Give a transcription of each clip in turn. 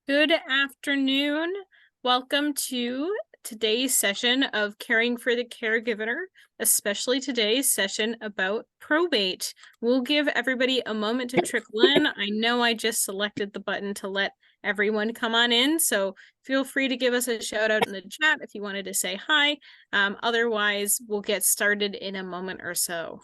Good afternoon. Welcome to today's session of Caring for the Caregiver, especially today's session about probate. We'll give everybody a moment to trickle in. I know I just selected the button to let everyone come on in, so feel free to give us a shout out in the chat if you wanted to say hi. Otherwise, we'll get started in a moment or so.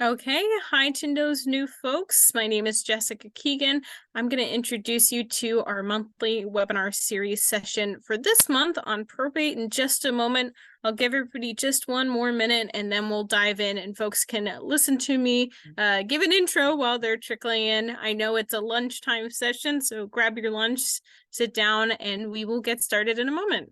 Okay, hi to those new folks. My name is Jessica Keegan. I'm going to introduce you to our monthly webinar series session for this month on probate in just a moment. I'll give everybody just one more minute and then we'll dive in and folks can listen to me give an intro while they're trickling in. I know it's a lunchtime session, so grab your lunch, sit down, and we will get started in a moment.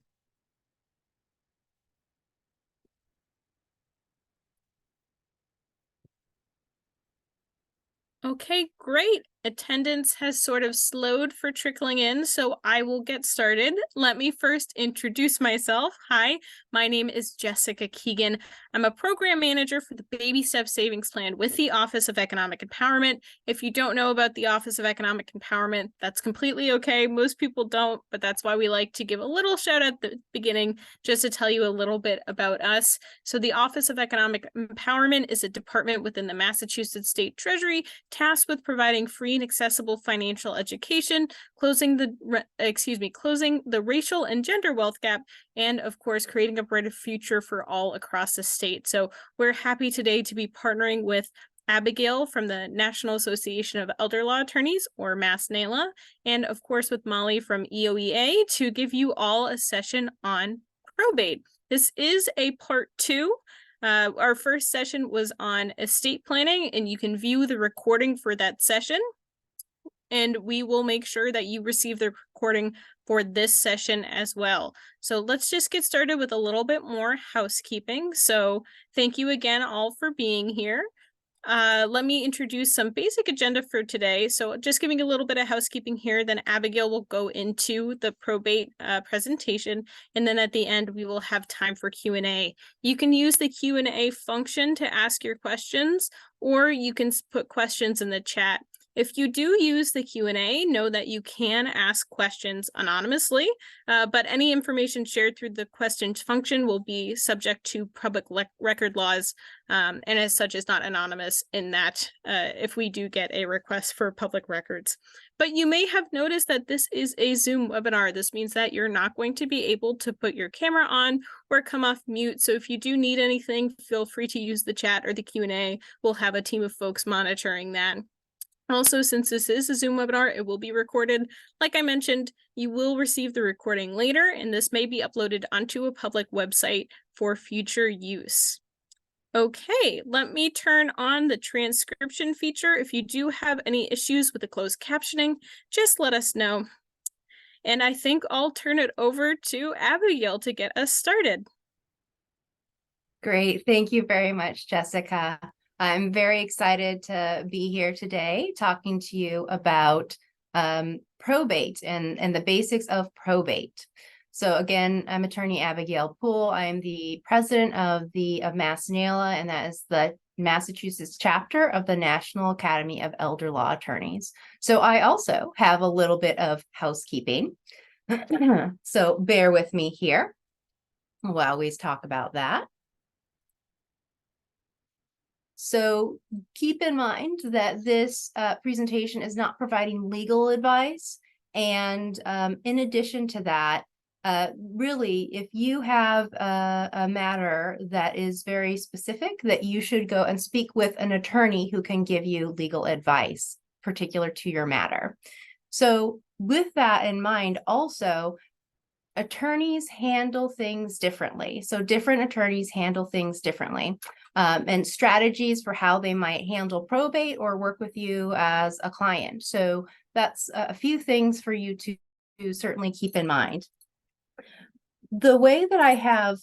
Okay, great. Attendance has sort of slowed for trickling in, so I will get started. Let me first introduce myself. Hi, my name is Jessica Keegan. I'm a program manager for the Baby Step Savings Plan with the Office of Economic Empowerment. If you don't know about the Office of Economic Empowerment, that's completely okay. Most people don't, but that's why we like to give a little shout out at the beginning just to tell you a little bit about us. So the Office of Economic Empowerment is a department within the Massachusetts State Treasury tasked with providing free and accessible financial education, closing the racial and gender wealth gap, and of course, creating a brighter future for all across the state. So we're happy today to be partnering with Abigail from the National Association of Elder Law Attorneys, or MassNAELA, and of course with Molly from EOEA to give you all a session on probate. This is a part 2. Our first session was on estate planning, and you can view the recording for that session. And we will make sure that you receive the recording for this session as well. So let's just get started with a little bit more housekeeping. So thank you again all for being here. Let me introduce some basic agenda for today. So just giving a little bit of housekeeping here, then Abigail will go into the probate presentation. And then at the end, we will have time for Q&A. You can use the Q&A function to ask your questions, or you can put questions in the chat. If you do use the Q&A, know that you can ask questions anonymously, but any information shared through the questions function will be subject to public record laws, and as such is not anonymous in that if we do get a request for public records. But you may have noticed that this is a Zoom webinar. This means that you're not going to be able to put your camera on or come off mute. So if you do need anything, feel free to use the chat or the Q&A. We'll have a team of folks monitoring that. Also, since this is a Zoom webinar, it will be recorded. Like I mentioned, you will receive the recording later, and this may be uploaded onto a public website for future use. Okay, let me turn on the transcription feature. If you do have any issues with the closed captioning, just let us know. And I think I'll turn it over to Abigail to get us started. Great. Thank you very much, Jessica. I'm very excited to be here today talking to you about probate and the basics of probate. So again, I'm attorney Abigail Poole. I am the president of MassNAELA, and that is the Massachusetts chapter of the National Academy of Elder Law Attorneys. So I also have a little bit of housekeeping. So bear with me here. We'll always talk about that. So keep in mind that this presentation is not providing legal advice. And in addition to that, really, if you have a matter that is very specific, that you should go and speak with an attorney who can give you legal advice particular to your matter. So with that in mind, also, attorneys handle things differently. So different attorneys handle things differently. And strategies for how they might handle probate or work with you as a client. So that's a few things for you to certainly keep in mind. The way that I have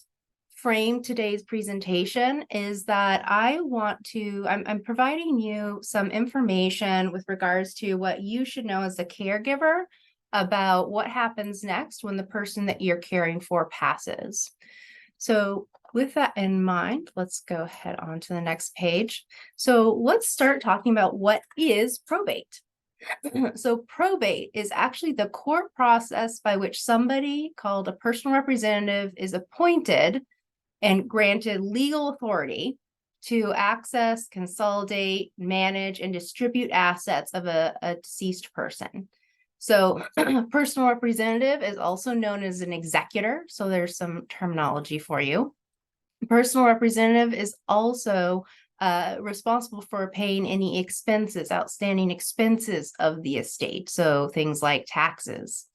framed today's presentation is that I'm providing you some information with regards to what you should know as a caregiver about what happens next when the person that you're caring for passes. So with that in mind, let's go ahead on to the next page. So let's start talking about what is probate. So probate is actually the court process by which somebody called a personal representative is appointed and granted legal authority to access, consolidate, manage, and distribute assets of a deceased person. So personal representative is also known as an executor. So there's some terminology for you. Personal representative is also responsible for paying any expenses, outstanding expenses of the estate. So things like taxes.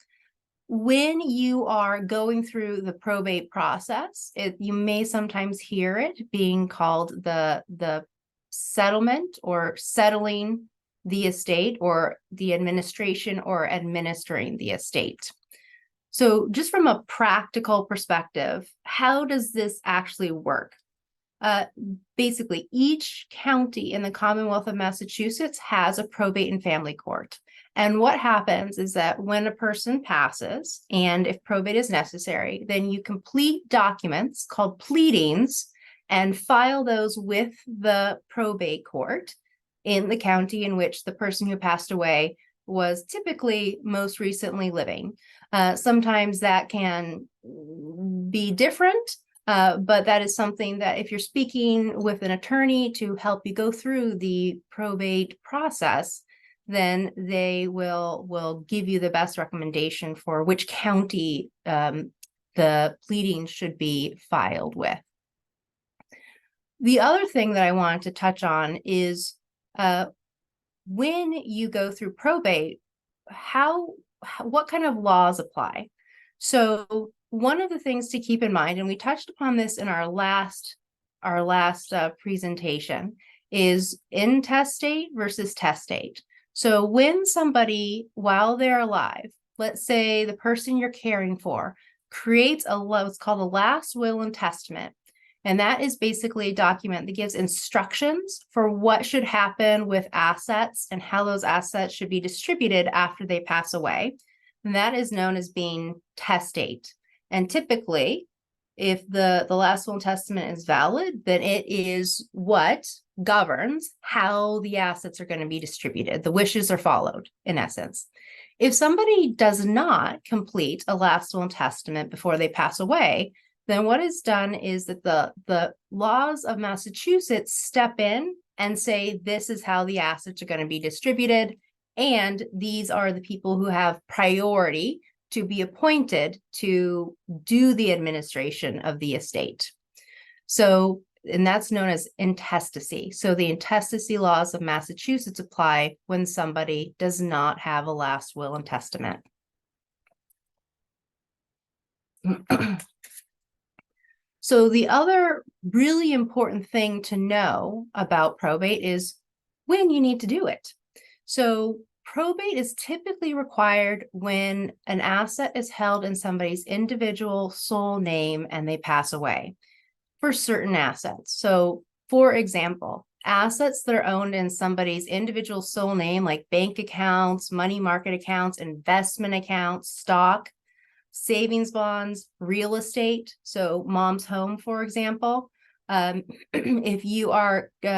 When you are going through the probate process, you may sometimes hear it being called the settlement or settling the estate, or the administration or administering the estate. So just from a practical perspective, how does this actually work? Basically, each county in the Commonwealth of Massachusetts has a probate and family court. And what happens is that when a person passes, and if probate is necessary, then you complete documents called pleadings and file those with the probate court in the county in which the person who passed away was typically most recently living. Sometimes that can be different, but that is something that if you're speaking with an attorney to help you go through the probate process, then they will give you the best recommendation for which county the pleading should be filed with. The other thing that I wanted to touch on is when you go through probate, what kind of laws apply? So one of the things to keep in mind, and we touched upon this in our last presentation, is intestate versus testate. So when somebody, while they're alive, let's say the person you're caring for, creates what's called a last will and testament, and that is basically a document that gives instructions for what should happen with assets and how those assets should be distributed after they pass away. And that is known as being testate. And typically, if the last will and testament is valid, then it is what governs how the assets are going to be distributed. The wishes are followed, in essence. If somebody does not complete a last will and testament before they pass away, then what is done is that the laws of Massachusetts step in and say, this is how the assets are going to be distributed. And these are the people who have priority to be appointed to do the administration of the estate. So, and that's known as intestacy. So the intestacy laws of Massachusetts apply when somebody does not have a last will and testament. So the other really important thing to know about probate is when you need to do it. So probate is typically required when an asset is held in somebody's individual sole name and they pass away for certain assets. So for example, assets that are owned in somebody's individual sole name, like bank accounts, money market accounts, investment accounts, stock, savings bonds, real estate. So mom's home, for example. If you are you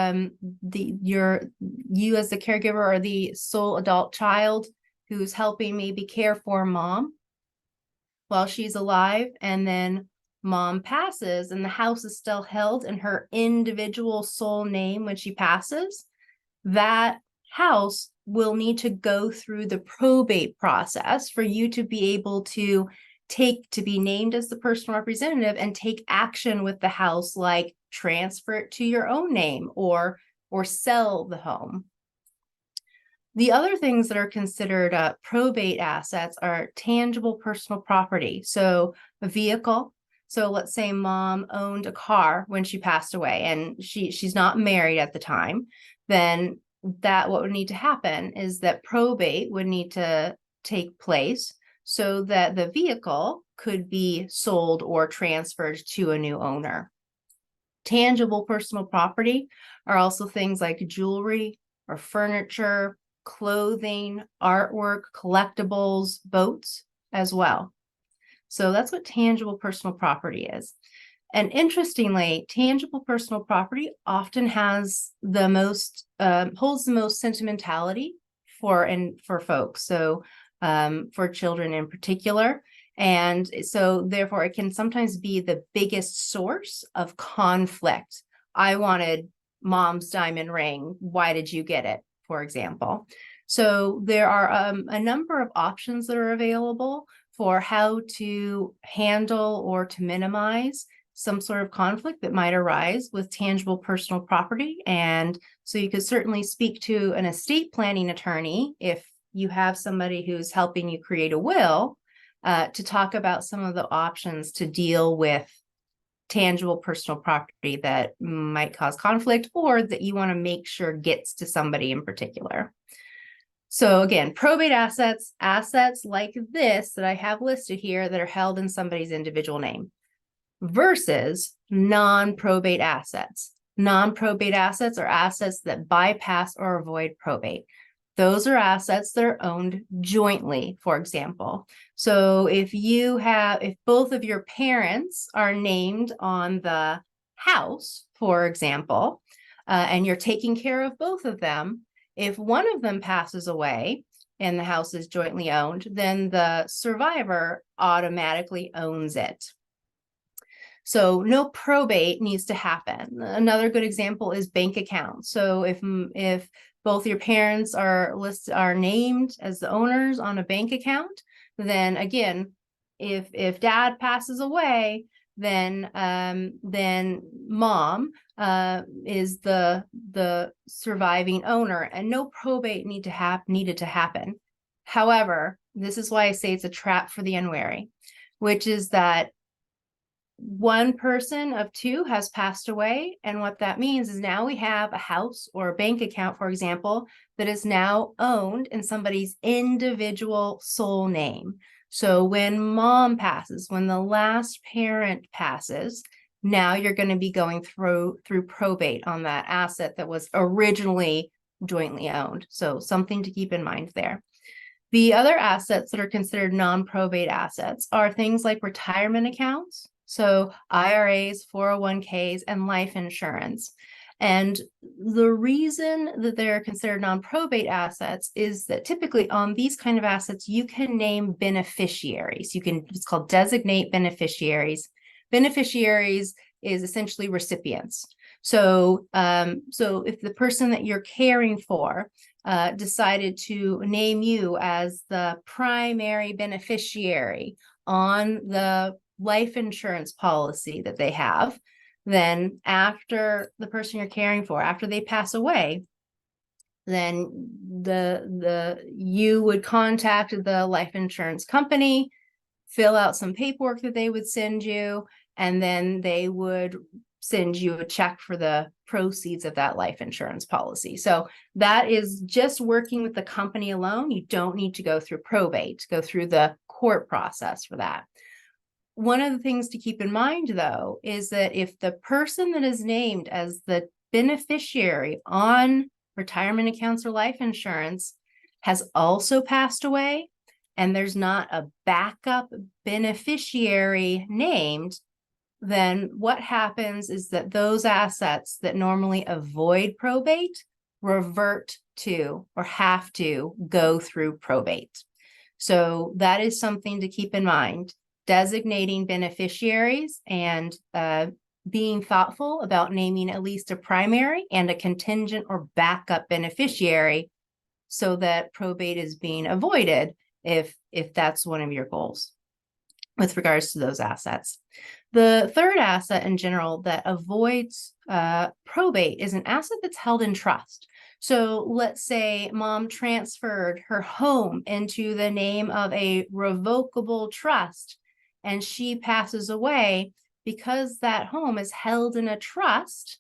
as the caregiver are the sole adult child who's helping maybe care for mom while she's alive, and then mom passes and the house is still held in her individual sole name when she passes, that house will need to go through the probate process for you to be able to be named as the personal representative and take action with the house, like transfer it to your own name or sell the home. The other things that are considered probate assets are tangible personal property. So a vehicle. So let's say mom owned a car when she passed away and she's not married at the time, then what would need to happen is that probate would need to take place so that the vehicle could be sold or transferred to a new owner. Tangible personal property are also things like jewelry or furniture, clothing, artwork, collectibles, boats as well. So that's what tangible personal property is. And interestingly, tangible personal property often has the most, holds the most sentimentality for folks. So for children in particular. And so therefore it can sometimes be the biggest source of conflict. I wanted mom's diamond ring. Why did you get it, for example? So there are a number of options that are available for how to handle or to minimize some sort of conflict that might arise with tangible personal property. And so you could certainly speak to an estate planning attorney if you have somebody who's helping you create a will, to talk about some of the options to deal with tangible personal property that might cause conflict or that you want to make sure gets to somebody in particular. So again, probate assets like this that I have listed here that are held in somebody's individual name versus non-probate assets. Non-probate assets are assets that bypass or avoid probate. Those are assets that are owned jointly, for example. So if both of your parents are named on the house, for example, and you're taking care of both of them, if one of them passes away and the house is jointly owned, then the survivor automatically owns it. So no probate needs to happen. Another good example is bank accounts. So if both your parents are named as the owners on a bank account, then again, if dad passes away, then mom is the surviving owner, and no probate needed to happen. However, this is why I say it's a trap for the unwary, which is that one person of two has passed away. And what that means is now we have a house or a bank account, for example, that is now owned in somebody's individual sole name. So when mom passes, when the last parent passes, now you're going to be going through probate on that asset that was originally jointly owned. So something to keep in mind there. The other assets that are considered non-probate assets are things like retirement accounts. So IRAs, 401ks, and life insurance. And the reason that they're considered non-probate assets is that typically on these kind of assets, you can name beneficiaries. It's called designate beneficiaries. Beneficiaries is essentially recipients. So if the person that you're caring for decided to name you as the primary beneficiary on the life insurance policy that they have, then after the person you're caring for, after they pass away, then you would contact the life insurance company, fill out some paperwork that they would send you, and then they would send you a check for the proceeds of that life insurance policy. So that is just working with the company alone. You don't need to go through probate, go through the court process for that. One of the things to keep in mind, though, is that if the person that is named as the beneficiary on retirement accounts or life insurance has also passed away, and there's not a backup beneficiary named, then what happens is that those assets that normally avoid probate revert to or have to go through probate. So that is something to keep in mind. Designating beneficiaries and being thoughtful about naming at least a primary and a contingent or backup beneficiary so that probate is being avoided if that's one of your goals with regards to those assets. The third asset in general that avoids probate is an asset that's held in trust. So let's say mom transferred her home into the name of a revocable trust, and she passes away. Because that home is held in a trust,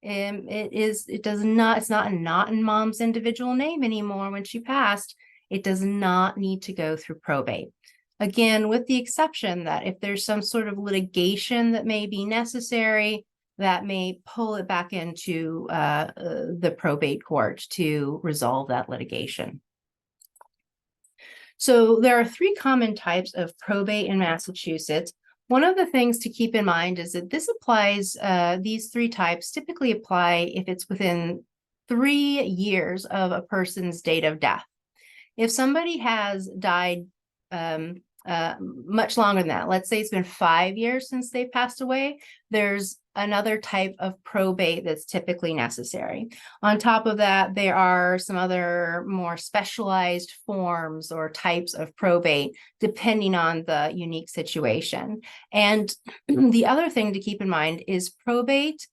it's not in mom's individual name anymore when she passed. It does not need to go through probate. Again, with the exception that if there's some sort of litigation that may be necessary, that may pull it back into the probate court to resolve that litigation. So there are three common types of probate in Massachusetts. One of the things to keep in mind is that this applies, these three types typically apply if it's within 3 years of a person's date of death. If somebody has died much longer than that, let's say it's been 5 years since they passed away, there's another type of probate that's typically necessary. On top of that, there are some other more specialized forms or types of probate, depending on the unique situation. And the other thing to keep in mind is probate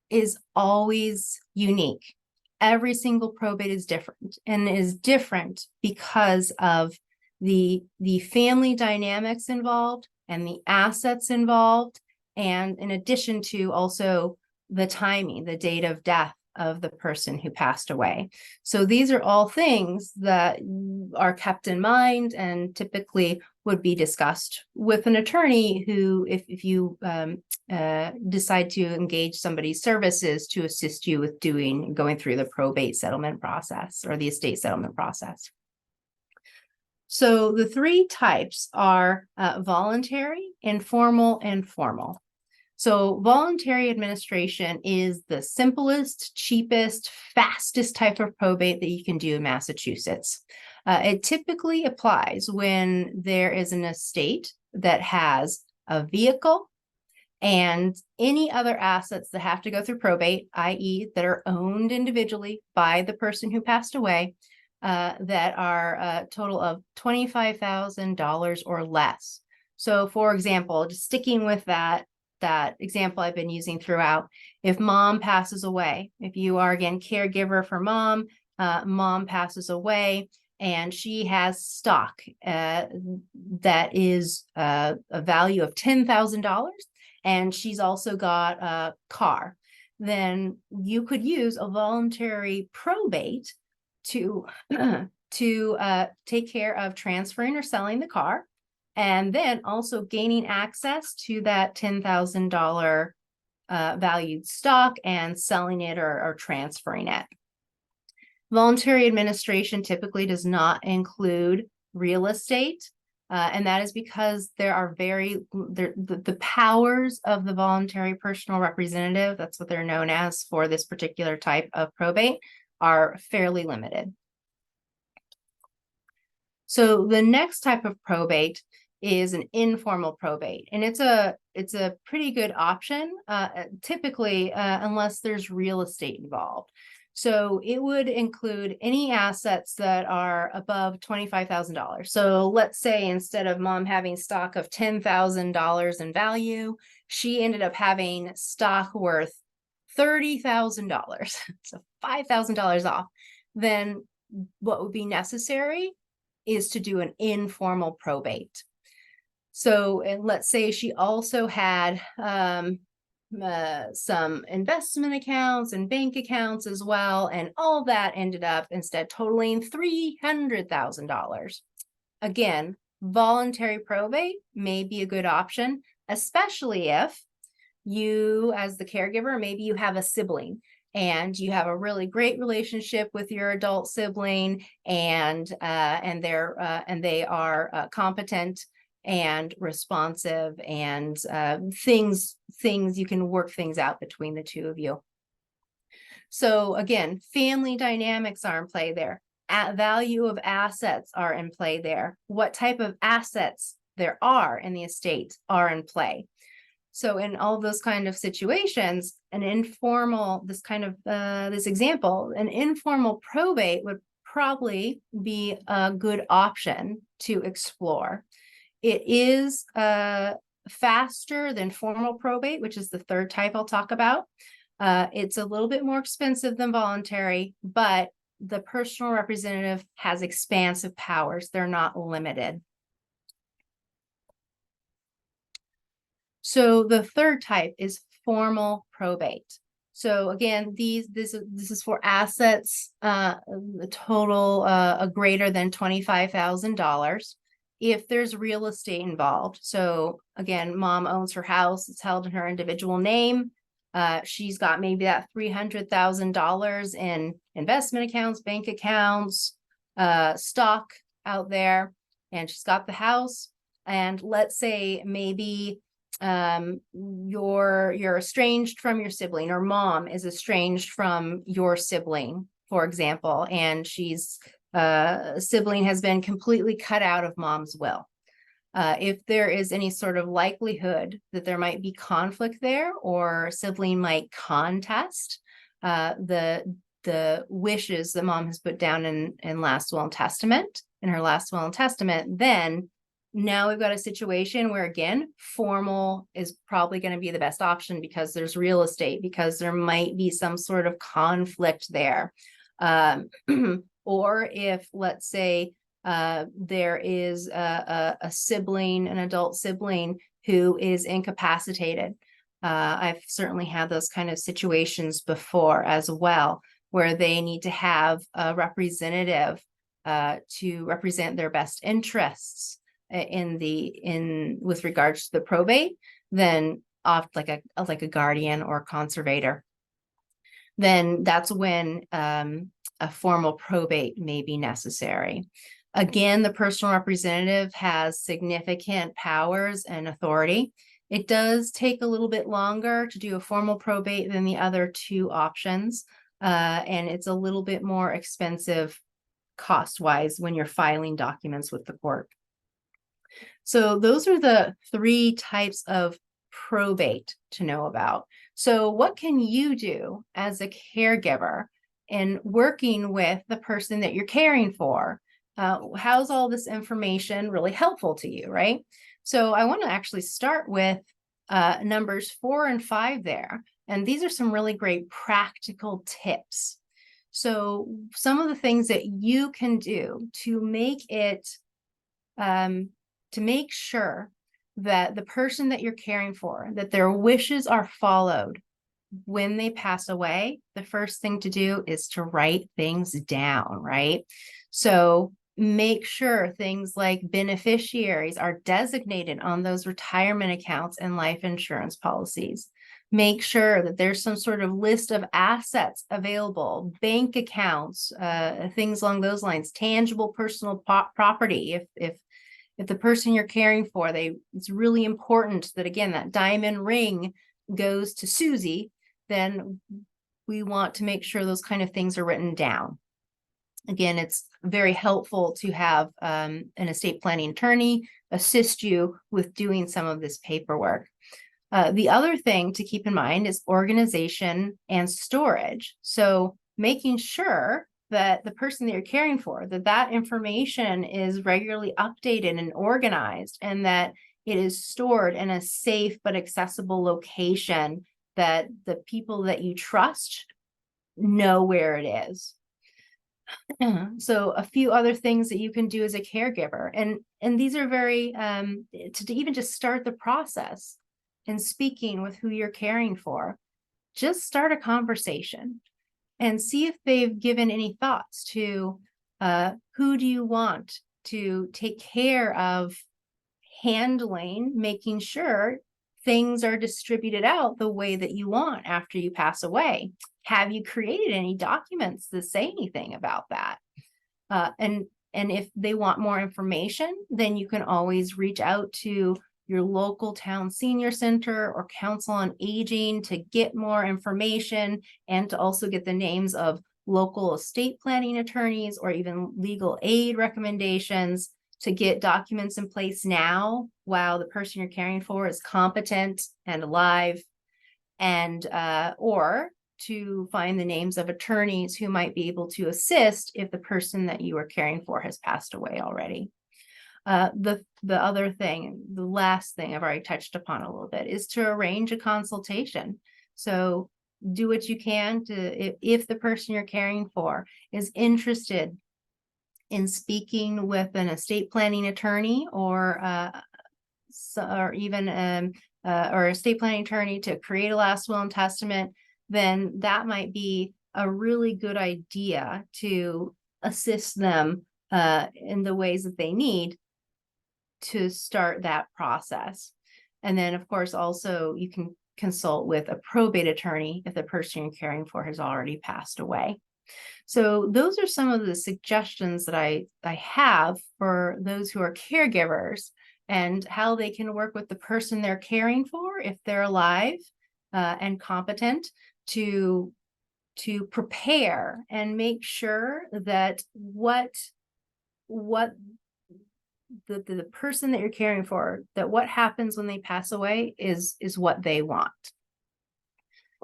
is always unique. Every single probate is different, and is different because of the family dynamics involved and the assets involved, and in addition to also the timing, the date of death of the person who passed away. So these are all things that are kept in mind and typically would be discussed with an attorney who, if you decide to engage somebody's services to assist you with going through the probate settlement process or the estate settlement process. So the three types are voluntary, informal, and formal. So voluntary administration is the simplest, cheapest, fastest type of probate that you can do in Massachusetts. It typically applies when there is an estate that has a vehicle and any other assets that have to go through probate, i.e. that are owned individually by the person who passed away, that are a total of $25,000 or less. So for example, just sticking with that example I've been using throughout, if mom passes away, if you are again caregiver for mom, mom passes away and she has stock that is a value of $10,000, and she's also got a car, then you could use a voluntary probate to take care of transferring or selling the car, and then also gaining access to that $10,000 valued stock and selling it or transferring it. Voluntary administration typically does not include real estate, and that is because there are the powers of the voluntary personal representative, that's what they're known as for this particular type of probate, are fairly limited. So the next type of probate is an informal probate, and it's a pretty good option, typically unless there's real estate involved. So it would include any assets that are above $25,000. So let's say instead of mom having stock of $10,000 in value, she ended up having stock worth $30,000, so $5,000 off. Then what would be necessary is to do an informal probate. So let's say she also had some investment accounts and bank accounts as well, and all that ended up instead totaling $300,000. Again, voluntary probate may be a good option, especially if you, as the caregiver, maybe you have a sibling and you have a really great relationship with your adult sibling, and they are competent and responsive, and things you can work things out between the two of you. So again, family dynamics are in play there. Value of assets are in play there. What type of assets there are in the estate are in play. So in all those kind of situations, an informal, this example, an informal probate would probably be a good option to explore. It is faster than formal probate, which is the third type I'll talk about. It's a little bit more expensive than voluntary, but the personal representative has expansive powers. They're not limited. So the third type is formal probate. So again, this is for assets total greater than $25,000. If there's real estate involved. So again, mom owns her house, it's held in her individual name. She's got maybe that $300,000 in investment accounts, bank accounts, stock out there, and she's got the house. And let's say maybe you're estranged from your sibling, or mom is estranged from your sibling, for example, and sibling has been completely cut out of mom's will. If there is any sort of likelihood that there might be conflict there, or sibling might contest the wishes that mom has put down in last will and testament, in her last will and testament, then now we've got a situation where, again, formal is probably going to be the best option, because there's real estate, because there might be some sort of conflict there. Or if, let's say, there is a sibling, an adult sibling, who is incapacitated. I've certainly had those kind of situations before as well, where they need to have a representative to represent their best interests with regards to the probate, then opt like a guardian or conservator. Then that's when a formal probate may be necessary. Again, the personal representative has significant powers and authority. It does take a little bit longer to do a formal probate than the other two options, and it's a little bit more expensive cost-wise when you're filing documents with the court. So those are the three types of probate to know about. So what can you do as a caregiver in working with the person that you're caring for? How's all this information really helpful to you, right? So I want to actually start with numbers 4 and 5 there. And these are some really great practical tips. So some of the things that you can do to make sure that the person that you're caring for, that their wishes are followed when they pass away, the first thing to do is to write things down, right? So make sure things like beneficiaries are designated on those retirement accounts and life insurance policies. Make sure that there's some sort of list of assets available, bank accounts, things along those lines, tangible personal property. If the person you're caring for, it's really important that, again, that diamond ring goes to Susie, then we want to make sure those kind of things are written down. Again, it's very helpful to have an estate planning attorney assist you with doing some of this paperwork. The other thing to keep in mind is organization and storage. So making sure that the person that you're caring for, that information is regularly updated and organized, and that it is stored in a safe but accessible location that the people that you trust know where it is. So a few other things that you can do as a caregiver, and these are very to even just start the process and speaking with who you're caring for, just start a conversation and see if they've given any thoughts to who do you want to take care of handling, making sure things are distributed out the way that you want after you pass away. Have you created any documents that say anything about that? And if they want more information, then you can always reach out to your local town senior center or council on aging to get more information, and to also get the names of local estate planning attorneys or even legal aid recommendations to get documents in place now while the person you're caring for is competent and alive, and or to find the names of attorneys who might be able to assist if the person that you are caring for has passed away already. The other thing, the last thing I've already touched upon a little bit, is to arrange a consultation. So do what you can to, if the person you're caring for is interested in speaking with an estate planning attorney, or even or estate planning attorney to create a last will and testament, then that might be a really good idea to assist them in the ways that they need to start that process. And then, of course, also you can consult with a probate attorney if the person you're caring for has already passed away. So those are some of the suggestions that I have for those who are caregivers and how they can work with the person they're caring for, if they're alive and competent, to prepare and make sure that what the person that you're caring for, that what happens when they pass away is what they want.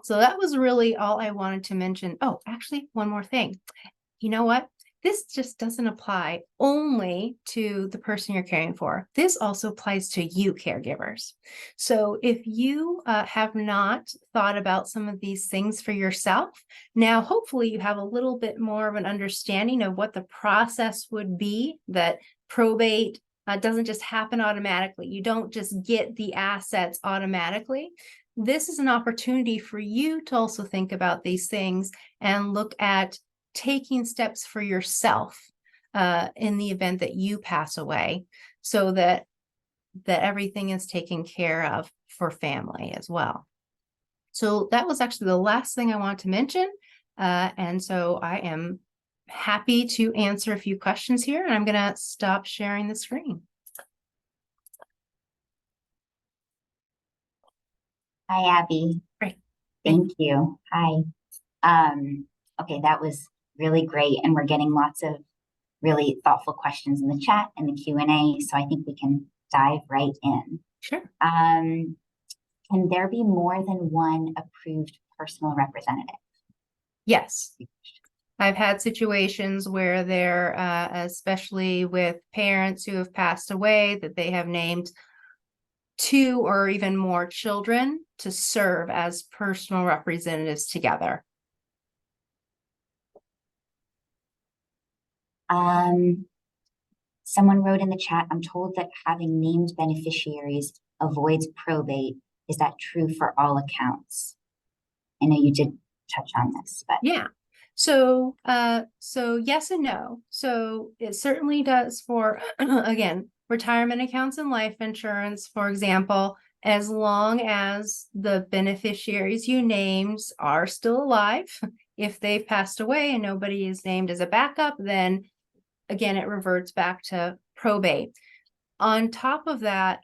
So that was really all I wanted to mention. Oh, actually, one more thing. You know what? This just doesn't apply only to the person you're caring for. This also applies to you, caregivers. So if you have not thought about some of these things for yourself, now hopefully you have a little bit more of an understanding of what the process would be, that probate doesn't just happen automatically. You don't just get the assets automatically. This is an opportunity for you to also think about these things and look at taking steps for yourself in the event that you pass away, so that everything is taken care of for family as well. So that was actually the last thing I wanted to mention. And so I am happy to answer a few questions here, and I'm going to stop sharing the screen. Hi, Abby. Great. Thank you. Hi. Okay, that was really great. And we're getting lots of really thoughtful questions in the chat and the Q&A. So I think we can dive right in. Sure. Can there be more than one approved personal representative? Yes. I've had situations where they're, especially with parents who have passed away, that they have named 2 or even more children to serve as personal representatives together. Someone wrote in the chat, I'm told that having named beneficiaries avoids probate. Is that true for all accounts? I know you did touch on this, but yeah. So yes and no. So it certainly does for, again, retirement accounts and life insurance, for example, as long as the beneficiaries you named are still alive. If they've passed away and nobody is named as a backup, then again, it reverts back to probate. On top of that,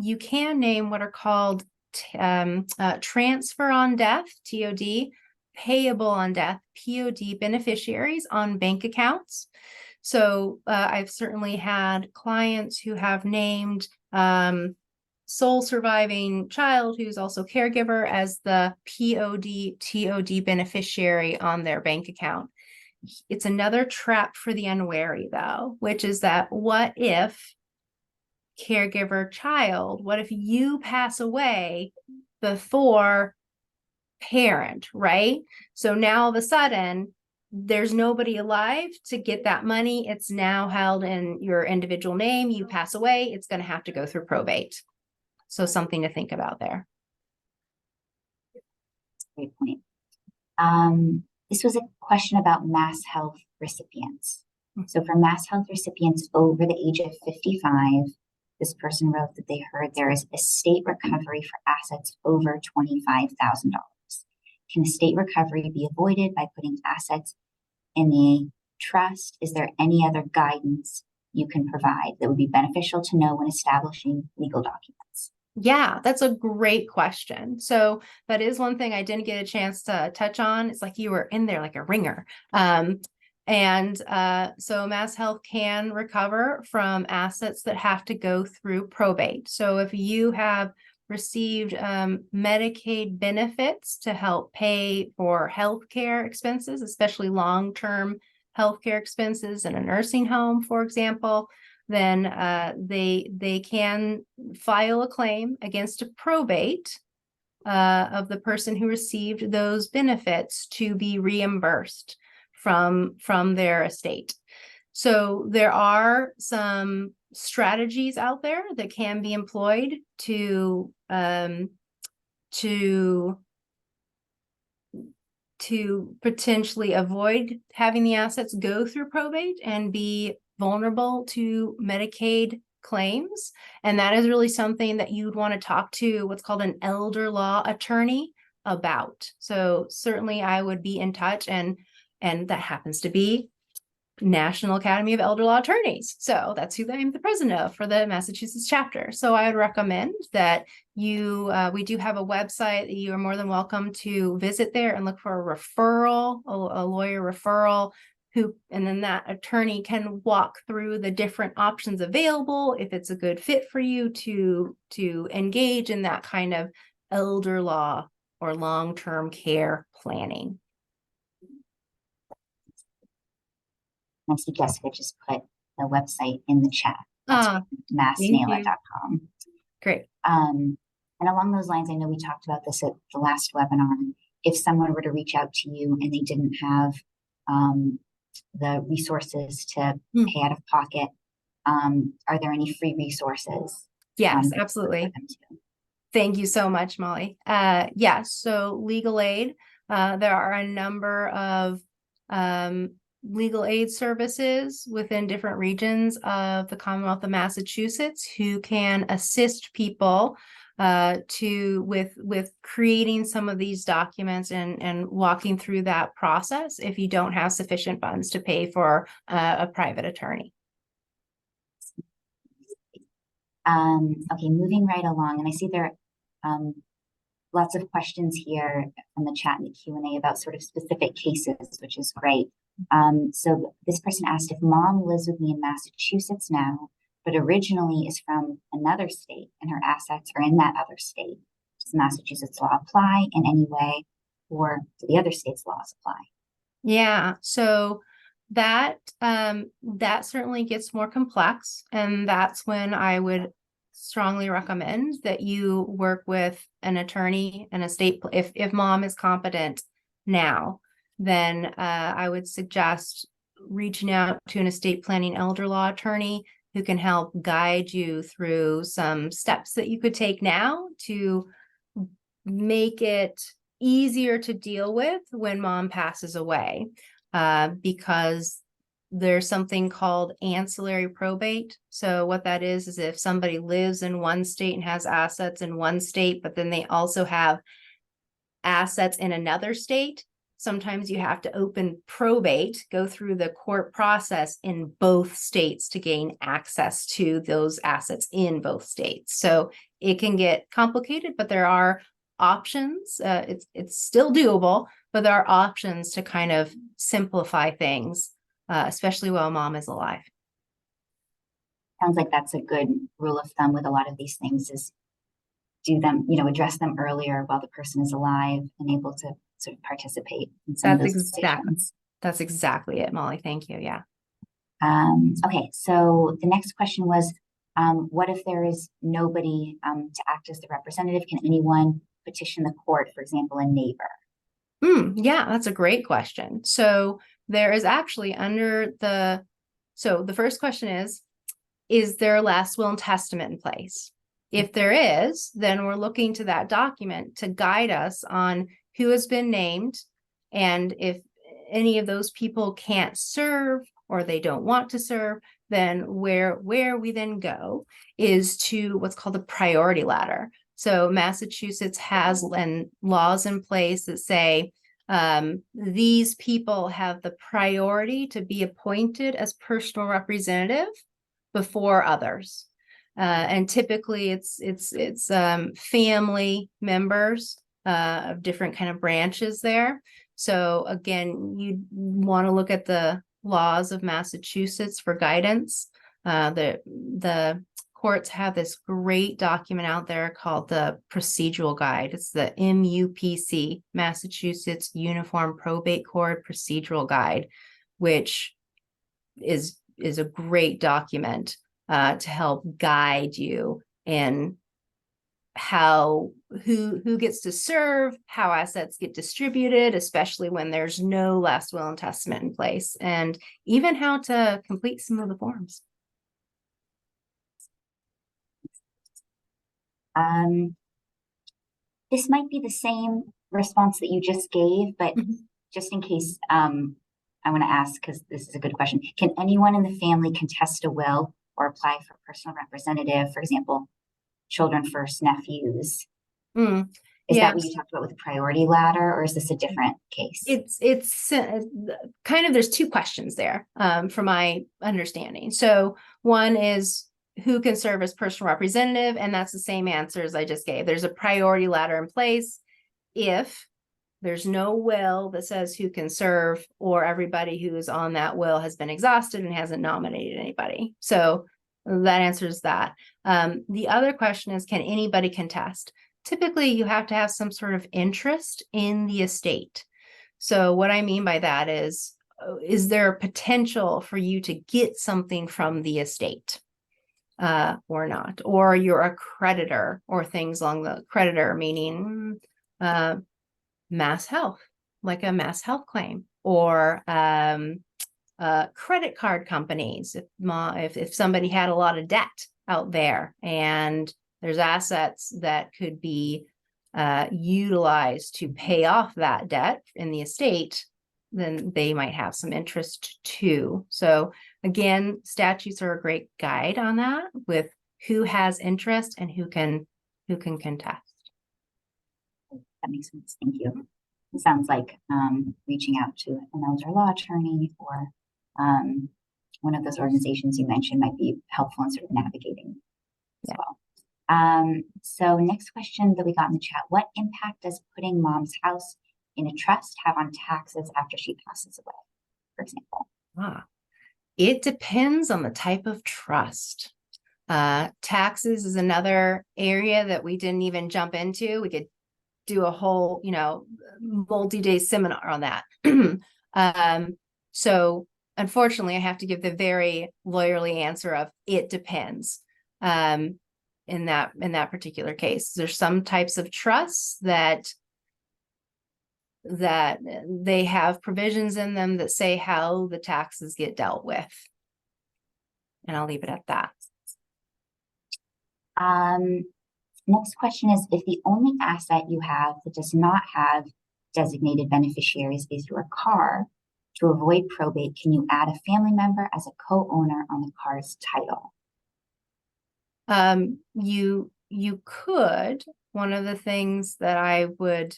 you can name what are called transfer on death, TOD, payable on death, POD beneficiaries on bank accounts. So I've certainly had clients who have named sole surviving child, who's also caregiver, as the POD, TOD beneficiary on their bank account. It's another trap for the unwary, though, which is that what if caregiver child, what if you pass away before parent, right? So now all of a sudden, there's nobody alive to get that money. It's now held in your individual name. You pass away, it's going to have to go through probate. So something to think about there. great point. This was a question about Mass Health recipients. So for Mass Health recipients over the age of 55, this person wrote that they heard there is estate recovery for assets over $25,000. Can estate recovery be avoided by putting assets in a trust? Is there any other guidance you can provide that would be beneficial to know when establishing legal documents? Yeah, that's a great question. So that is one thing I didn't get a chance to touch on. It's like you were in there like a ringer. So Mass Health can recover from assets that have to go through probate. So if you have received Medicaid benefits to help pay for healthcare expenses, especially long-term healthcare expenses in a nursing home, for example, then they can file a claim against a probate of the person who received those benefits to be reimbursed from their estate. So there are some strategies out there that can be employed to potentially avoid having the assets go through probate and be vulnerable to Medicaid claims. And that is really something that you'd want to talk to what's called an elder law attorney about. So certainly I would be in touch, and that happens to be National Academy of Elder Law Attorneys. So that's who I'm the president of for the Massachusetts chapter. So I would recommend that we do have a website that you are more than welcome to visit there and look for a referral, a lawyer referral, and then that attorney can walk through the different options available if it's a good fit for you to engage in that kind of elder law or long-term care planning. I see Jessica just put the website in the chat. That's MassNAELA.com. Great. And along those lines, I know we talked about this at the last webinar. If someone were to reach out to you and they didn't have the resources to pay out of pocket, are there any free resources? Yes, absolutely. Thank you so much, Molly. Yes, so legal aid. There are a number of legal aid services within different regions of the Commonwealth of Massachusetts who can assist people with creating some of these documents and walking through that process if you don't have sufficient funds to pay for a private attorney. Okay, moving right along, and I see there are lots of questions here from the chat and the Q&A about sort of specific cases, which is great. So this person asked if mom lives with me in Massachusetts now, but originally is from another state and her assets are in that other state. Does Massachusetts law apply in any way, or do the other states' laws apply? Yeah, so that certainly gets more complex, and that's when I would strongly recommend that you work with an attorney and a state. If mom is competent now, then I would suggest reaching out to an estate planning elder law attorney who can help guide you through some steps that you could take now to make it easier to deal with when mom passes away, because there's something called ancillary probate. So what that is if somebody lives in one state and has assets in one state, but then they also have assets in another state, sometimes you have to open probate, go through the court process in both states to gain access to those assets in both states. So it can get complicated, but there are options. It's still doable, but there are options to kind of simplify things, especially while mom is alive. Sounds like that's a good rule of thumb with a lot of these things, is do them, address them earlier while the person is alive and able to sort of participate in some of those decisions. That's exactly it, Molly. Thank you. Yeah. Okay, so the next question was, what if there is nobody to act as the representative? Can anyone petition the court, for example, a neighbor? Yeah, that's a great question. So there is actually so the first question is there a last will and testament in place? If there is, then we're looking to that document to guide us on who has been named, and if any of those people can't serve or they don't want to serve, then where we then go is to what's called the priority ladder. So Massachusetts has laws in place that say these people have the priority to be appointed as personal representative before others. And typically it's family members of different kind of branches there. So again, you want to look at the laws of Massachusetts for guidance. The courts have this great document out there called the procedural guide. It's the MUPC, Massachusetts Uniform Probate Court Procedural Guide, which is a great document to help guide you in who gets to serve, how assets get distributed, especially when there's no last will and testament in place, and even how to complete some of the forms. This might be the same response that you just gave, but just in case, I want to ask, because this is a good question. Can anyone in the family contest a will or apply for personal representative, for example, children first, nephews? Is Yeah. that what you talked about with priority ladder, or is this a different case? It's kind of, there's two questions there, from my understanding. So one is who can serve as personal representative, and that's the same answer as I just gave. There's a priority ladder in place if there's no will that says who can serve, or everybody who is on that will has been exhausted and hasn't nominated anybody. So that answers that. The other question is, can anybody contest? Typically, you have to have some sort of interest in the estate. So what I mean by that is there a potential for you to get something from the estate? Or not, or you're a creditor, or things along the creditor, meaning mass health, like a mass health claim, or credit card companies. If somebody had a lot of debt out there and there's assets that could be utilized to pay off that debt in the estate, then they might have some interest too. So again, statutes are a great guide on that, with who has interest and who can contest. That makes sense. Thank you. It sounds like reaching out to an elder law attorney or one of those organizations you mentioned might be helpful in sort of navigating as well. So next question that we got in the chat: what impact does putting mom's house in a trust have on taxes after she passes away, for example? It depends on the type of trust. Taxes is another area that we didn't even jump into. We could do a whole, multi-day seminar on that. So unfortunately, I have to give the very lawyerly answer of it depends. In that particular case, there's some types of trusts that they have provisions in them that say how the taxes get dealt with. And I'll leave it at that. Next question is, if the only asset you have that does not have designated beneficiaries is your car, to avoid probate, can you add a family member as a co-owner on the car's title? You could. One of the things that I would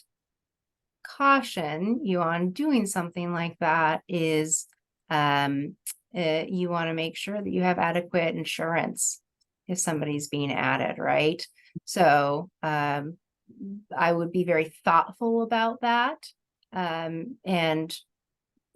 caution you on doing something like that is you want to make sure that you have adequate insurance if somebody's being added, right? So I would be very thoughtful about that, and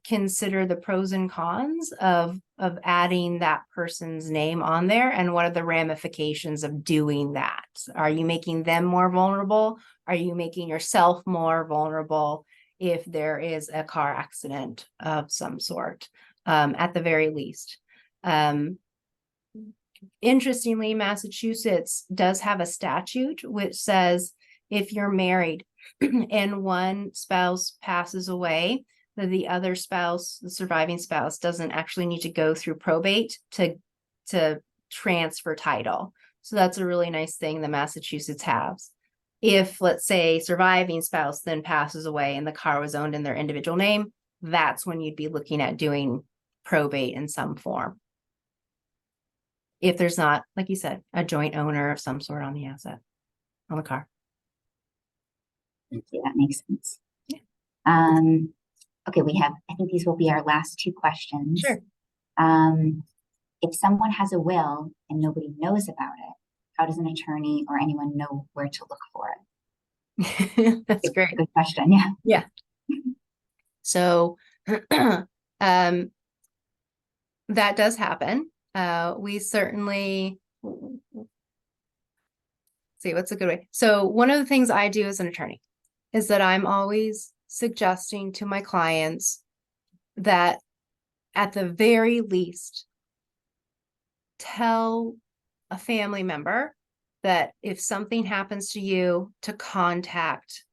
consider the pros and cons of adding that person's name on there, and what are the ramifications of doing that. Are you making them more vulnerable? Are you making yourself more vulnerable if there is a car accident of some sort, at the very least? Interestingly, Massachusetts does have a statute which says if you're married and one spouse passes away, that the other spouse, the surviving spouse, doesn't actually need to go through probate to transfer title. So that's a really nice thing that Massachusetts has. If, let's say, surviving spouse then passes away and the car was owned in their individual name, that's when you'd be looking at doing probate in some form. If there's not, like you said, a joint owner of some sort on the asset, on the car. Okay, that makes sense. Yeah. Okay, I think these will be our last two questions. Sure. If someone has a will and nobody knows about it, how does an attorney or anyone know where to look for it? That's great. Good question. Yeah. Yeah. So that does happen. We certainly see what's a good way. So one of the things I do as an attorney is that I'm always suggesting to my clients that at the very least, tell a family member that if something happens to you, to contact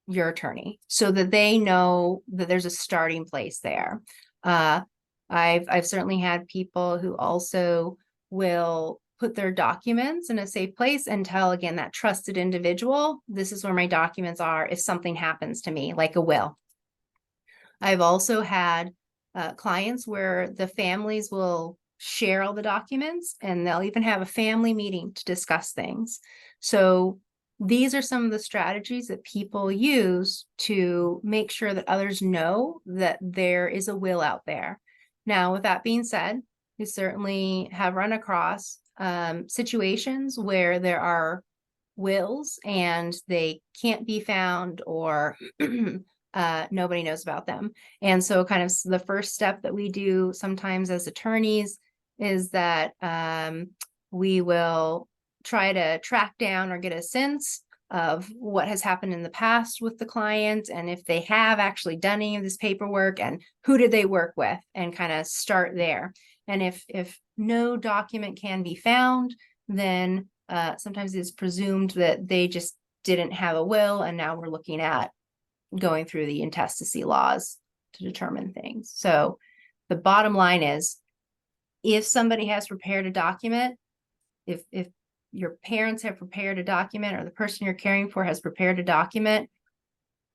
your attorney so that they know that there's a starting place there. I've certainly had people who also will put their documents in a safe place and tell, again, that trusted individual, this is where my documents are if something happens to me, like a will. I've also had clients where the families will share all the documents and they'll even have a family meeting to discuss things. So these are some of the strategies that people use to make sure that others know that there is a will out there. Now, with that being said, we certainly have run across situations where there are wills and they can't be found, or nobody knows about them. And so kind of the first step that we do sometimes as attorneys is that we will try to track down or get a sense of what has happened in the past with the client, and if they have actually done any of this paperwork, and who did they work with, and kind of start there. And if no document can be found, then sometimes it's presumed that they just didn't have a will, and now we're looking at going through the intestacy laws to determine things. So the bottom line is, if somebody has prepared a document, if your parents have prepared a document, or the person you're caring for has prepared a document,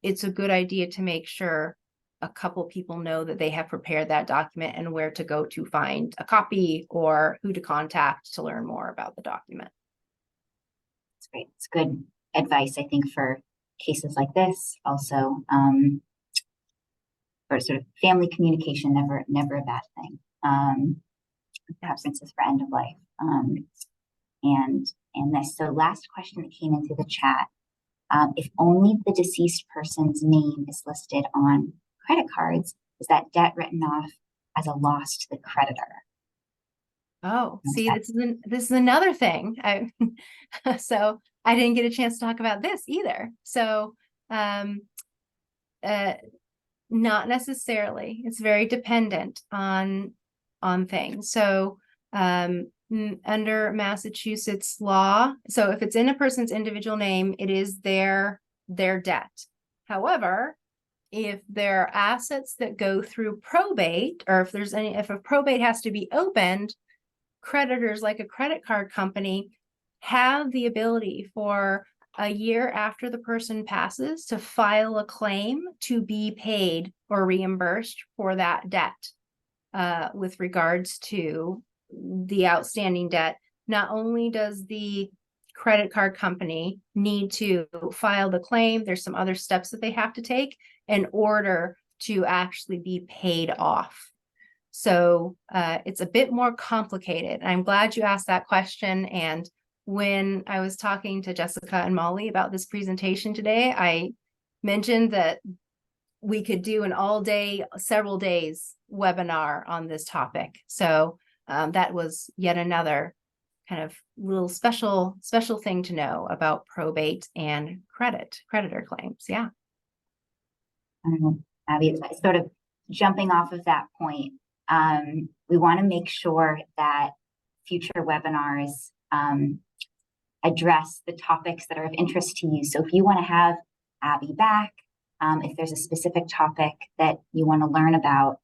it's a good idea to make sure a couple people know that they have prepared that document and where to go to find a copy, or who to contact to learn more about the document. That's great. It's good advice, I think, for cases like this. Also, or sort of family communication, never a bad thing. Absences for end of life. And this. So last question that came into the chat. If only the deceased person's name is listed on credit cards, is that debt written off as a loss to the creditor? Oh, see, this is another thing. So I didn't get a chance to talk about this either. So not necessarily. It's very dependent on things. So under Massachusetts law, so if it's in a person's individual name, it is their debt. However, if there are assets that go through probate, or if a probate has to be opened, creditors like a credit card company have the ability for a year after the person passes to file a claim to be paid or reimbursed for that debt. With regards to the outstanding debt, not only does the credit card company need to file the claim, there's some other steps that they have to take in order to actually be paid off. So it's a bit more complicated. I'm glad you asked that question. And when I was talking to Jessica and Molly about this presentation today, I mentioned that we could do an all-day, several days webinar on this topic. So that was yet another kind of little special thing to know about probate and creditor claims. Yeah. Abby, sort of jumping off of that point, we want to make sure that future webinars address the topics that are of interest to you. So if you want to have Abby back, if there's a specific topic that you want to learn about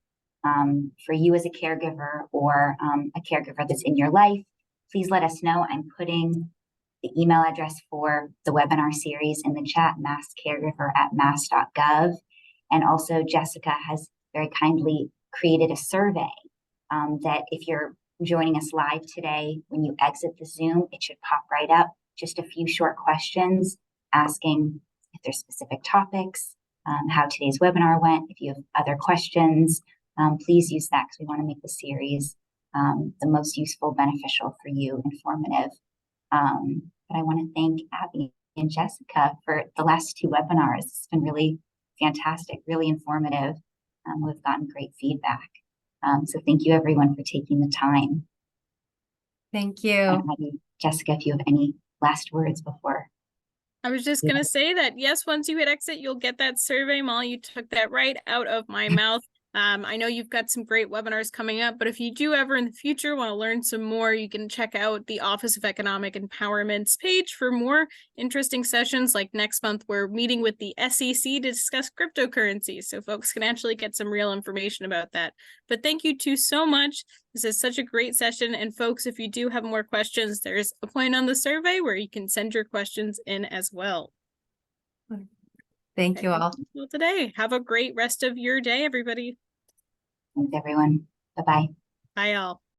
for you as a caregiver, or a caregiver that's in your life, please let us know. I'm putting the email address for the webinar series in the chat, masscaregiver@mass.gov. And also Jessica has very kindly created a survey that if you're joining us live today, when you exit the Zoom, it should pop right up. Just a few short questions asking if there's specific topics, how today's webinar went. If you have other questions, please use that, because we want to make the series the most useful, beneficial for you, informative. But I want to thank Abby and Jessica for the last two webinars. It's been really fantastic, really informative. We've gotten great feedback. So thank you everyone for taking the time. Thank you. Jessica, if you have any last words before. I was just going to say that, yes, once you hit exit, you'll get that survey. Molly, you took that right out of my mouth. I know you've got some great webinars coming up, but if you do ever in the future want to learn some more, you can check out the Office of Economic Empowerment's page for more interesting sessions. Like next month, we're meeting with the SEC to discuss cryptocurrencies, so folks can actually get some real information about that. But thank you two so much. This is such a great session. And folks, if you do have more questions, there's a point on the survey where you can send your questions in as well. Thank you all. Today. Have a great rest of your day, everybody. Thanks, everyone. Bye-bye. Bye, all.